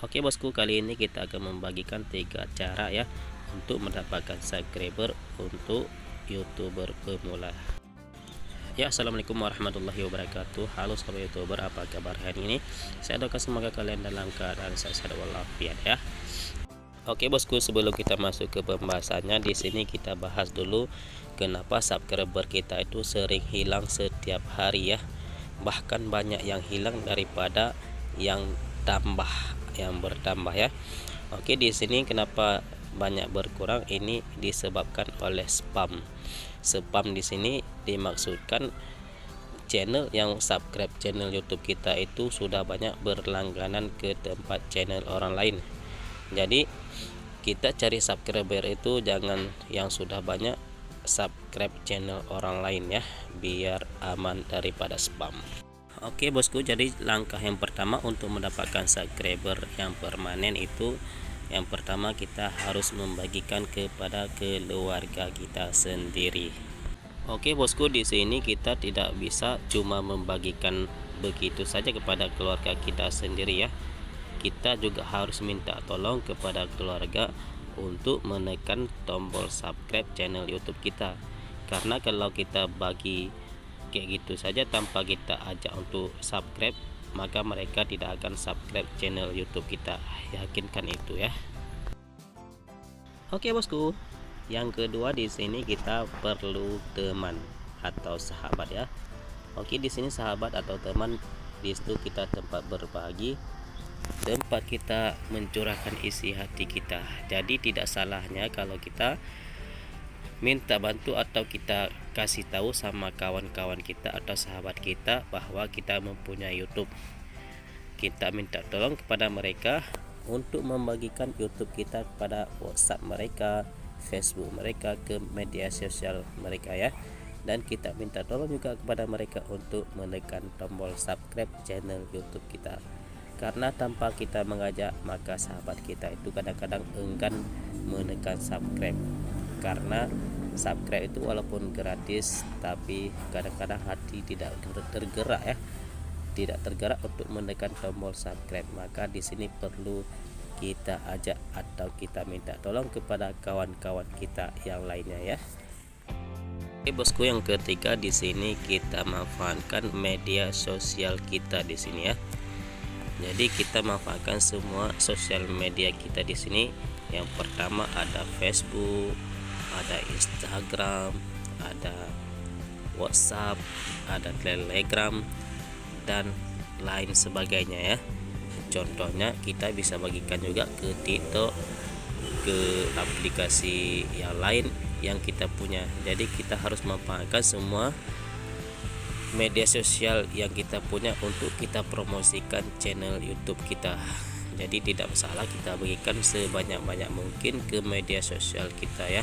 Oke bosku, kali ini kita akan membagikan 3 cara ya untuk mendapatkan subscriber untuk YouTuber pemula. Ya, assalamualaikum warahmatullahi wabarakatuh. Halo sobat YouTuber, apa kabar hari ini? Saya doakan semoga kalian dalam keadaan sehat walafiat ya. Oke bosku, sebelum kita masuk ke pembahasannya, di sini kita bahas dulu kenapa subscriber kita itu sering hilang setiap hari ya. Bahkan banyak yang hilang daripada yang bertambah ya. Oke, di sini kenapa banyak berkurang, ini disebabkan oleh spam. Spam di sini dimaksudkan channel yang subscribe channel YouTube kita itu sudah banyak berlangganan ke tempat channel orang lain. Jadi kita cari subscriber itu jangan yang sudah banyak subscribe channel orang lain ya, biar aman daripada spam. Oke bosku, jadi langkah yang pertama untuk mendapatkan subscriber yang permanen itu, yang pertama kita harus membagikan kepada keluarga kita sendiri. Oke bosku, di sini kita tidak bisa cuma membagikan begitu saja kepada keluarga kita sendiri ya. Kita juga harus minta tolong kepada keluarga untuk menekan tombol subscribe channel YouTube kita. Karena kalau kita bagi kayak gitu saja tanpa kita ajak untuk subscribe, maka mereka tidak akan subscribe channel YouTube kita. Yakinkan itu ya. Oke bosku, yang kedua di sini kita perlu teman atau sahabat ya. Oke, di sini sahabat atau teman, di situ kita tempat berbagi, tempat kita mencurahkan isi hati kita. Jadi tidak salahnya kalau kita minta bantu atau kita kasih tahu sama kawan-kawan kita atau sahabat kita bahwa kita mempunyai YouTube. Kita minta tolong kepada mereka untuk membagikan YouTube kita kepada WhatsApp mereka, Facebook mereka, ke media sosial mereka ya. Dan kita minta tolong juga kepada mereka untuk menekan tombol subscribe channel YouTube kita. Karena tanpa kita mengajak, maka sahabat kita itu kadang-kadang enggan menekan subscribe. Karena subscribe itu walaupun gratis, tapi kadang-kadang hati tidak tergerak ya, tidak tergerak untuk menekan tombol subscribe. Maka di sini perlu kita ajak atau kita minta tolong kepada kawan-kawan kita yang lainnya ya. Oke bosku, yang ketiga di sini kita manfaatkan media sosial kita di sini ya. Jadi kita manfaatkan semua sosial media kita di sini. Yang pertama ada Facebook, ada Instagram, ada WhatsApp, ada Telegram, dan lain sebagainya ya. Contohnya kita bisa bagikan juga ke TikTok, ke aplikasi yang lain yang kita punya. Jadi kita harus memanfaatkan semua media sosial yang kita punya untuk kita promosikan channel YouTube kita. Jadi tidak masalah kita bagikan sebanyak-banyak mungkin ke media sosial kita ya.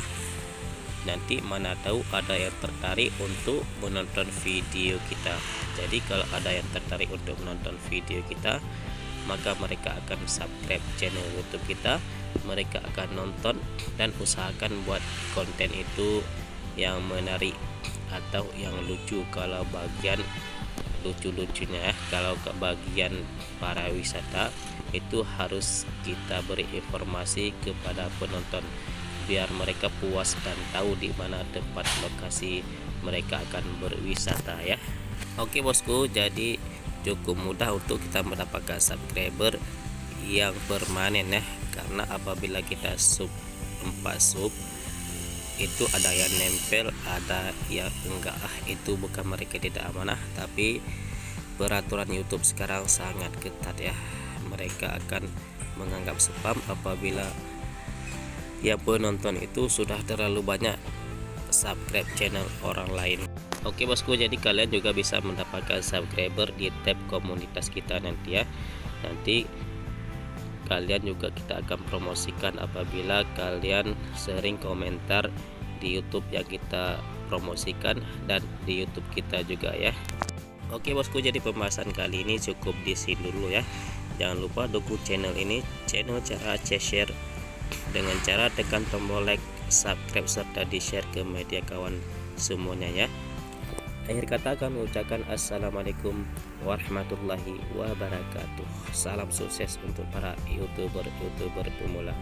Nanti mana tahu ada yang tertarik untuk menonton video kita. Jadi kalau ada yang tertarik untuk menonton video kita, maka mereka akan subscribe channel YouTube kita, mereka akan nonton dan usahakan buat konten itu yang menarik atau yang lucu. Kalau bagian lucu-lucunya ya, kalau ke bagian para wisata itu harus kita beri informasi kepada penonton biar mereka puas dan tahu di mana tempat lokasi mereka akan berwisata ya. Oke bosku, jadi cukup mudah untuk kita mendapatkan subscriber yang permanen ya. Karena apabila kita sub 4 sub itu ada yang nempel, ada yang enggak. Itu bukan mereka tidak amanah, tapi peraturan YouTube sekarang sangat ketat ya. Mereka akan menganggap spam apabila ya penonton itu sudah terlalu banyak subscribe channel orang lain. Oke bosku, jadi kalian juga bisa mendapatkan subscriber di tab komunitas kita nanti ya. Nanti kalian juga kita akan promosikan apabila kalian sering komentar di YouTube yang kita promosikan dan di YouTube kita juga ya. Oke bosku, jadi pembahasan kali ini cukup di sini dulu ya. Jangan lupa dukung channel ini, channel cara share dengan cara tekan tombol like, subscribe serta di share ke media kawan semuanya ya. Akhir kata kami ucapkan assalamualaikum warahmatullahi wabarakatuh. Salam sukses untuk para youtuber pemula.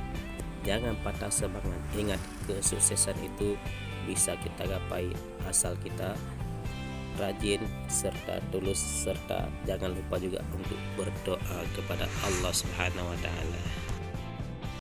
Jangan patah semangat. Ingat, kesuksesan itu bisa kita gapai asal kita rajin serta tulus, serta jangan lupa juga untuk berdoa kepada Allah Subhanahu wa taala.